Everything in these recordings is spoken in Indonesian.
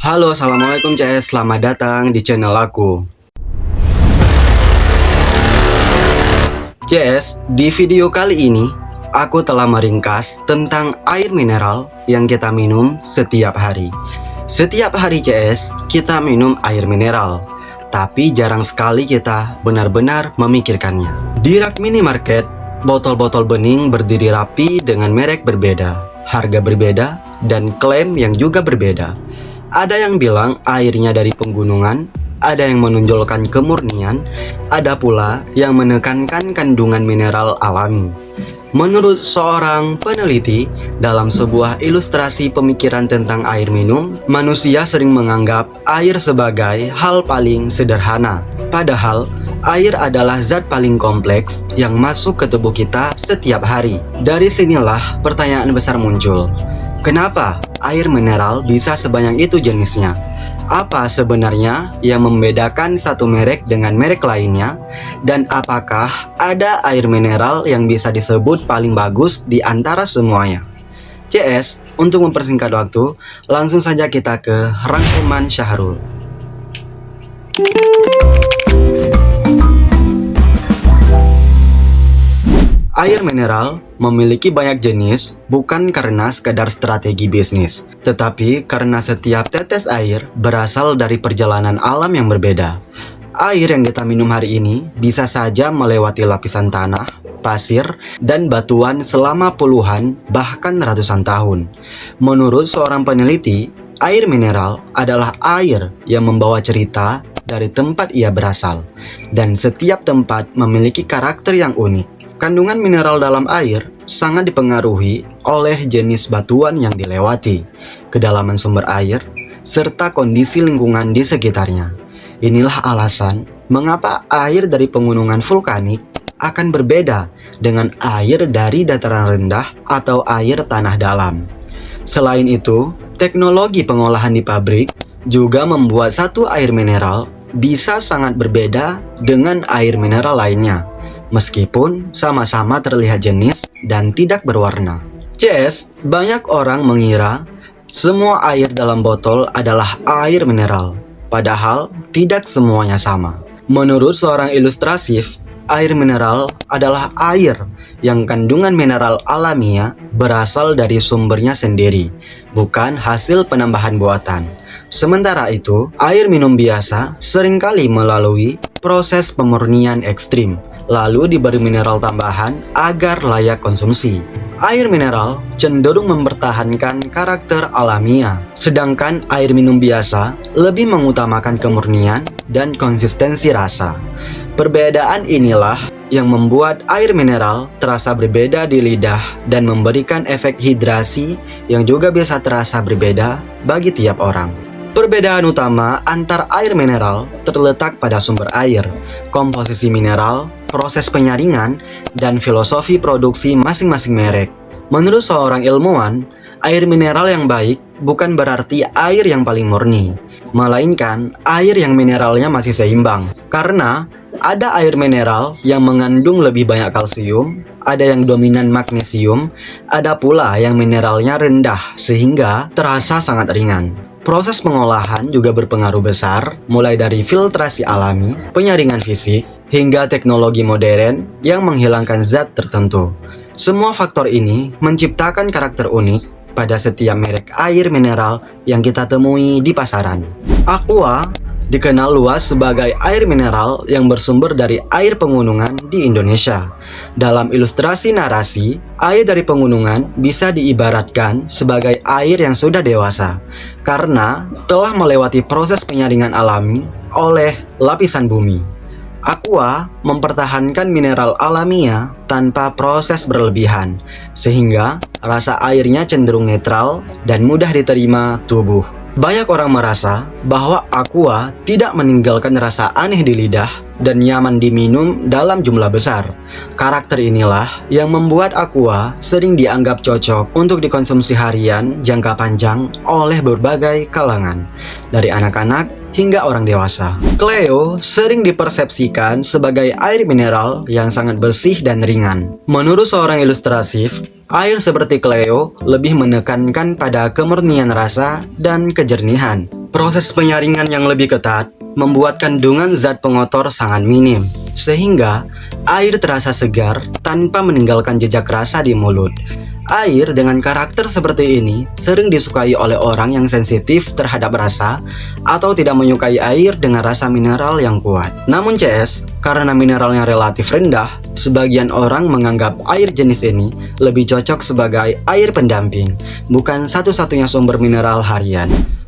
Halo, assalamualaikum CS. Selamat datang di channel aku. CS, di video kali ini aku telah meringkas tentang air mineral yang kita minum setiap hari. Setiap hari CS, kita minum air mineral, tapi jarang sekali kita benar-benar memikirkannya. Di rak minimarket, botol-botol bening berdiri rapi dengan merek berbeda, harga berbeda, dan klaim yang juga berbeda. Ada yang bilang airnya dari penggunungan, ada yang menonjolkan kemurnian, ada pula yang menekankan kandungan mineral alami. Menurut seorang peneliti, dalam sebuah ilustrasi pemikiran tentang air minum, manusia sering menganggap air sebagai hal paling sederhana. Padahal, air adalah zat paling kompleks yang masuk ke tubuh kita setiap hari. Dari sinilah pertanyaan besar muncul. Kenapa air mineral bisa sebanyak itu jenisnya? Apa sebenarnya yang membedakan satu merek dengan merek lainnya? Dan apakah ada air mineral yang bisa disebut paling bagus di antara semuanya? CS, untuk mempersingkat waktu, langsung saja kita ke rangkuman Syahrul. Air mineral memiliki banyak jenis bukan karena sekadar strategi bisnis, tetapi karena setiap tetes air berasal dari perjalanan alam yang berbeda. Air yang kita minum hari ini bisa saja melewati lapisan tanah, pasir, dan batuan selama puluhan bahkan ratusan tahun. Menurut seorang peneliti, air mineral adalah air yang membawa cerita dari tempat ia berasal, dan setiap tempat memiliki karakter yang unik. Kandungan mineral dalam air sangat dipengaruhi oleh jenis batuan yang dilewati, kedalaman sumber air, serta kondisi lingkungan di sekitarnya. Inilah alasan mengapa air dari pegunungan vulkanik akan berbeda dengan air dari dataran rendah atau air tanah dalam. Selain itu, teknologi pengolahan di pabrik juga membuat satu air mineral bisa sangat berbeda dengan air mineral lainnya, meskipun sama-sama terlihat jenis dan tidak berwarna. CS, banyak orang mengira semua air dalam botol adalah air mineral, padahal tidak semuanya sama. Menurut seorang ilustratif, air mineral adalah air yang kandungan mineral alamiah berasal dari sumbernya sendiri, bukan hasil penambahan buatan. Sementara itu, air minum biasa seringkali melalui proses pemurnian ekstrim, lalu diberi mineral tambahan agar layak konsumsi. Air mineral cenderung mempertahankan karakter alamiah, sedangkan air minum biasa lebih mengutamakan kemurnian dan konsistensi rasa. Perbedaan inilah yang membuat air mineral terasa berbeda di lidah dan memberikan efek hidrasi yang juga bisa terasa berbeda bagi tiap orang. Perbedaan utama antar air mineral terletak pada sumber air, komposisi mineral, proses penyaringan, dan filosofi produksi masing-masing merek. Menurut seorang ilmuwan, air mineral yang baik bukan berarti air yang paling murni, melainkan air yang mineralnya masih seimbang. Karena ada air mineral yang mengandung lebih banyak kalsium, ada yang dominan magnesium, ada pula yang mineralnya rendah sehingga terasa sangat ringan. Proses pengolahan juga berpengaruh besar, mulai dari filtrasi alami, penyaringan fisik, hingga teknologi modern yang menghilangkan zat tertentu. Semua faktor ini menciptakan karakter unik pada setiap merek air mineral yang kita temui di pasaran. Aqua dikenal luas sebagai air mineral yang bersumber dari air pegunungan di Indonesia. Dalam ilustrasi narasi, air dari pegunungan bisa diibaratkan sebagai air yang sudah dewasa karena telah melewati proses penyaringan alami oleh lapisan bumi. Aqua mempertahankan mineral alamiah tanpa proses berlebihan, sehingga rasa airnya cenderung netral dan mudah diterima tubuh. Banyak orang merasa bahwa Aqua tidak meninggalkan rasa aneh di lidah dan nyaman diminum dalam jumlah besar. Karakter inilah yang membuat Aqua sering dianggap cocok untuk dikonsumsi harian jangka panjang oleh berbagai kalangan, dari anak-anak hingga orang dewasa. Cleo sering dipersepsikan sebagai air mineral yang sangat bersih dan ringan. Menurut seorang ilustratif, Air seperti Cleo lebih menekankan pada kemurnian rasa dan kejernihan. Proses penyaringan yang lebih ketat membuat kandungan zat pengotor sangat minim, sehingga air terasa segar tanpa meninggalkan jejak rasa di mulut. Air dengan karakter seperti ini sering disukai oleh orang yang sensitif terhadap rasa atau tidak menyukai air dengan rasa mineral yang kuat. Namun CS, karena mineralnya relatif rendah, sebagian orang menganggap air jenis ini lebih cocok sebagai air pendamping, bukan satu-satunya sumber mineral harian.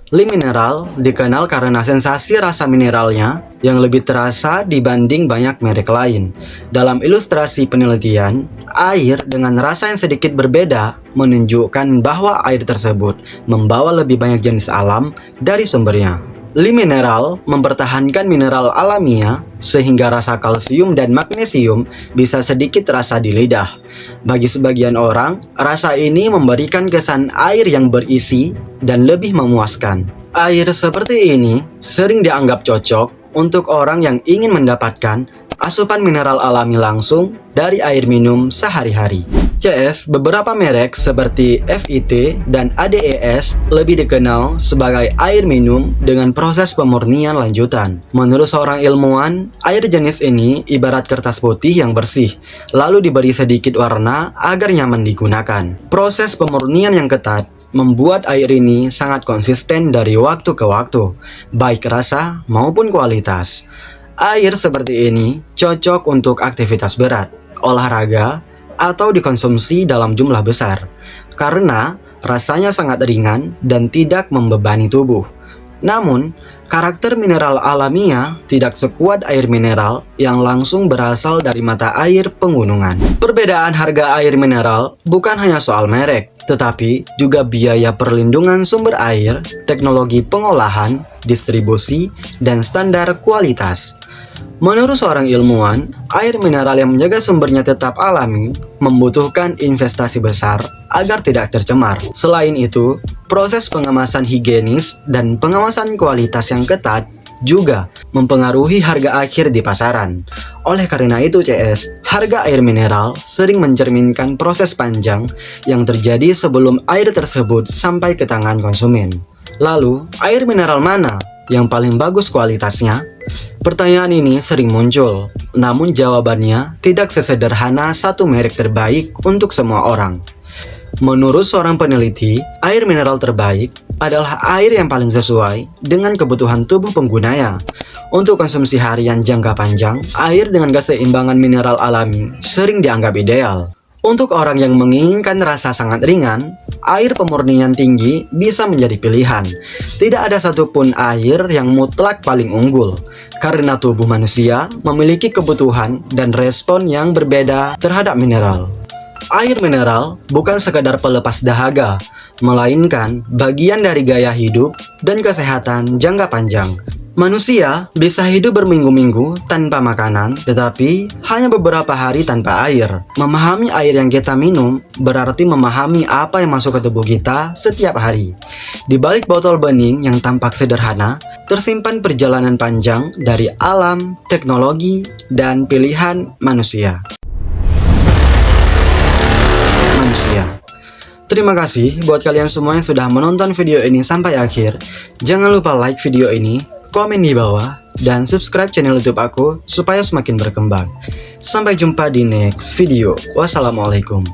Limineral dikenal karena sensasi rasa mineralnya yang lebih terasa dibanding banyak merek lain. Dalam ilustrasi penelitian, air dengan rasa yang sedikit berbeda menunjukkan bahwa air tersebut membawa lebih banyak jenis alam dari sumbernya. Limineral mempertahankan mineral alamiah sehingga rasa kalsium dan magnesium bisa sedikit terasa di lidah. Bagi sebagian orang, rasa ini memberikan kesan air yang berisi dan lebih memuaskan. Air seperti ini sering dianggap cocok untuk orang yang ingin mendapatkan asupan mineral alami langsung dari air minum sehari-hari. CS, beberapa merek seperti FIT dan ADES lebih dikenal sebagai air minum dengan proses pemurnian lanjutan. Menurut seorang ilmuwan, air jenis ini ibarat kertas putih yang bersih, lalu diberi sedikit warna agar nyaman digunakan. Proses pemurnian yang ketat membuat air ini sangat konsisten dari waktu ke waktu, baik rasa maupun kualitas. Air seperti ini cocok untuk aktivitas berat, olahraga, atau dikonsumsi dalam jumlah besar, karena rasanya sangat ringan dan tidak membebani tubuh. Namun, karakter mineral alamiah tidak sekuat air mineral yang langsung berasal dari mata air pegunungan. Perbedaan harga air mineral bukan hanya soal merek, tetapi juga biaya perlindungan sumber air, teknologi pengolahan, distribusi, dan standar kualitas. Menurut seorang ilmuwan, air mineral yang menjaga sumbernya tetap alami membutuhkan investasi besar agar tidak tercemar. Selain itu, proses pengemasan higienis dan pengawasan kualitas yang ketat juga mempengaruhi harga akhir di pasaran. Oleh karena itu CS, harga air mineral sering mencerminkan proses panjang yang terjadi sebelum air tersebut sampai ke tangan konsumen. Lalu, air mineral mana yang paling bagus kualitasnya? Pertanyaan ini sering muncul, namun jawabannya tidak sesederhana satu merek terbaik untuk semua orang. Menurut seorang peneliti, air mineral terbaik adalah air yang paling sesuai dengan kebutuhan tubuh penggunanya. Untuk konsumsi harian jangka panjang, air dengan keseimbangan mineral alami sering dianggap ideal. Untuk orang yang menginginkan rasa sangat ringan, air pemurnian tinggi bisa menjadi pilihan. Tidak ada satupun air yang mutlak paling unggul, karena tubuh manusia memiliki kebutuhan dan respon yang berbeda terhadap mineral. Air mineral bukan sekadar pelepas dahaga, melainkan bagian dari gaya hidup dan kesehatan jangka panjang. Manusia bisa hidup berminggu-minggu tanpa makanan, tetapi hanya beberapa hari tanpa air. Memahami air yang kita minum berarti memahami apa yang masuk ke tubuh kita setiap hari. Di balik botol bening yang tampak sederhana, tersimpan perjalanan panjang dari alam, teknologi, dan pilihan manusia. Terima kasih buat kalian semua yang sudah menonton video ini sampai akhir. Jangan lupa like video ini, komen di bawah, dan subscribe channel YouTube aku supaya semakin berkembang. Sampai jumpa di next video. Wassalamualaikum.